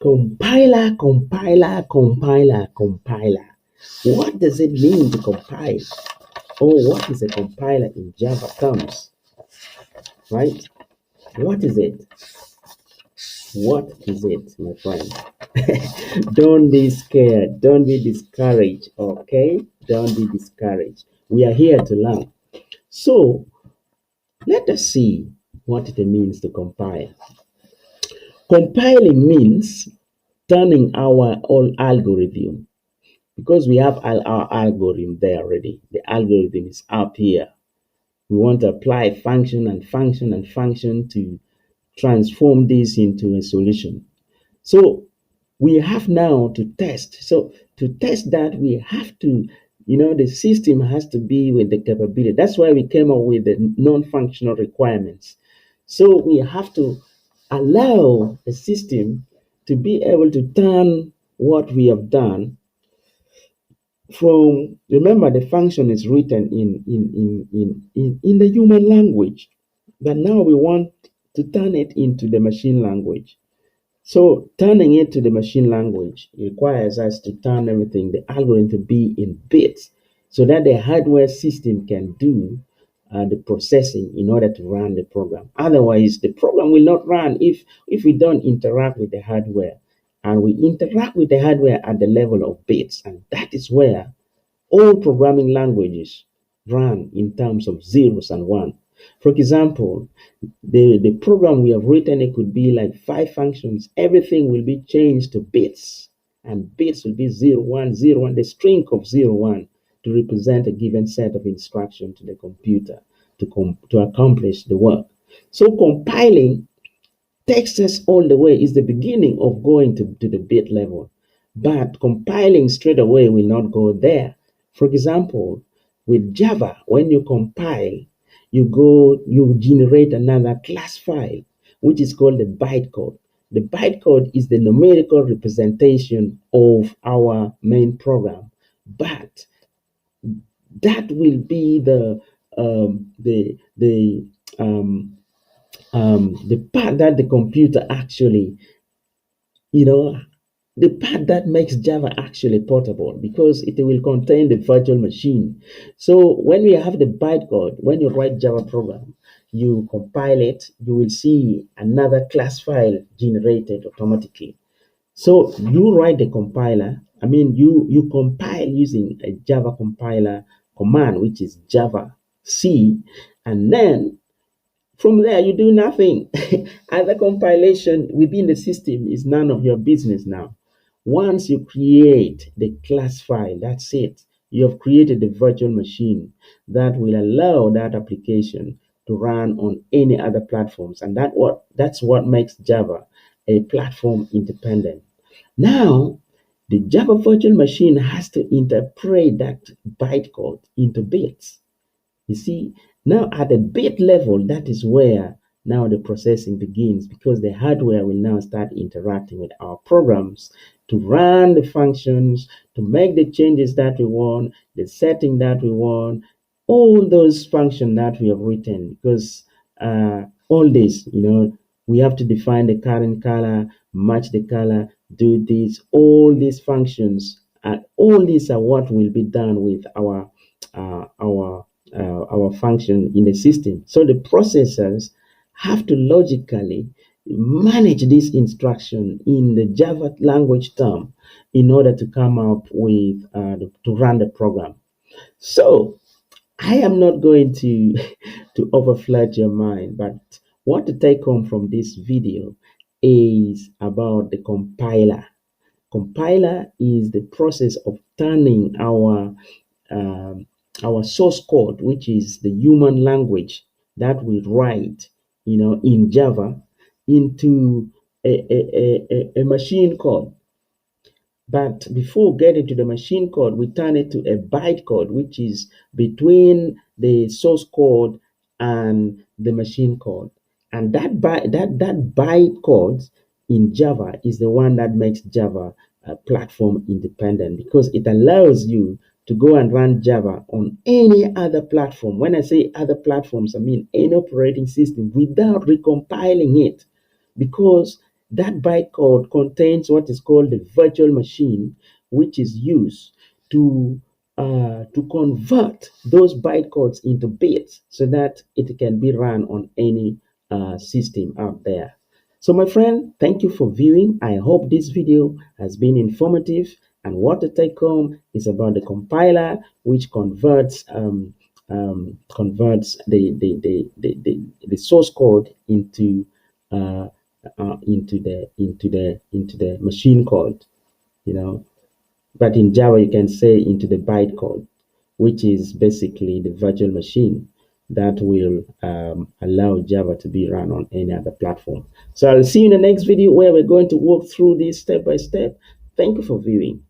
Compiler, compiler, compiler, compiler. What does it mean to compile? Or what is a compiler in Java terms? Right? What is it? What is it, my friend? Don't be scared. Don't be discouraged. Okay? Don't be discouraged. We are here to learn. So let us see what it means to compile. Compiling means turning our old algorithm, because we have our algorithm there already. The algorithm is up here. We want to apply function and function and function to transform this into a solution. So we have now to test. So to test that, we have to, the system has to be with the capability. That's why we came up with the non-functional requirements. So we have to allow the system to be able to turn what we have done from, remember, the function is written in the human language, but now we want to turn it into the machine language. So turning it to the machine language requires us to turn everything, the algorithm, to be in bits, so that the hardware system can do the processing in order to run the program. Otherwise, the program will not run if we don't interact with the hardware. And we interact with the hardware at the level of bits. And that is where all programming languages run in terms of zeros and one. For example, the program we have written, it could be like 5 functions. Everything will be changed to bits, and bits will be 0, 1, 0, 1, the string of 0, 1, to represent a given set of instructions to the computer to accomplish the work. So compiling takes us all the way, is the beginning of going to the bit level. But compiling straight away will not go there. For example, with Java, when you compile, you generate another class file, which is called the bytecode. The bytecode is the numerical representation of our main program, but that will be the part that the computer actually, the part that makes Java actually portable, because it will contain the virtual machine. So when we have the bytecode, when you write Java program, you compile it, you will see another class file generated automatically. So you write the compiler, you compile using a Java compiler command, which is Java C, and then from there you do nothing. Other compilation within the system is none of your business now. Once you create the class file, that's it. You have created the virtual machine that will allow that application to run on any other platforms, and that's what makes Java a platform independent. Now, the Java virtual machine has to interpret that bytecode into bits. You see, now at the bit level, that is where now the processing begins, because the hardware will now start interacting with our programs to run the functions, to make the changes that we want, the setting that we want, all those functions that we have written. Because all this, we have to define the current color, match the color, do this, all these functions, all these are what will be done with our function in the system. So the processors have to logically manage this instruction in the Java language term in order to come up with to run the program. So I am not going to to overflood your mind, but what to take home from this video is about the compiler. Compiler is the process of turning um, our source code, which is the human language that we write, in Java, into a machine code. But before getting to the machine code, we turn it to a bytecode, which is between the source code and the machine code. And that bytecode in Java is the one that makes Java platform independent, because it allows you to go and run Java on any other platform. When I say other platforms, I mean any operating system, without recompiling it, because That bytecode contains what is called the virtual machine, which is used to convert those bytecodes into bits so that it can be run on any system out there. So, my friend, thank you for viewing. I hope this video has been informative. And what to take home is about the compiler, which converts the source code into the machine code. You know, but in Java, you can say into the bytecode, which is basically the virtual machine that will allow Java to be run on any other platform. So I'll see you in the next video where we're going to walk through this step by step. Thank you for viewing.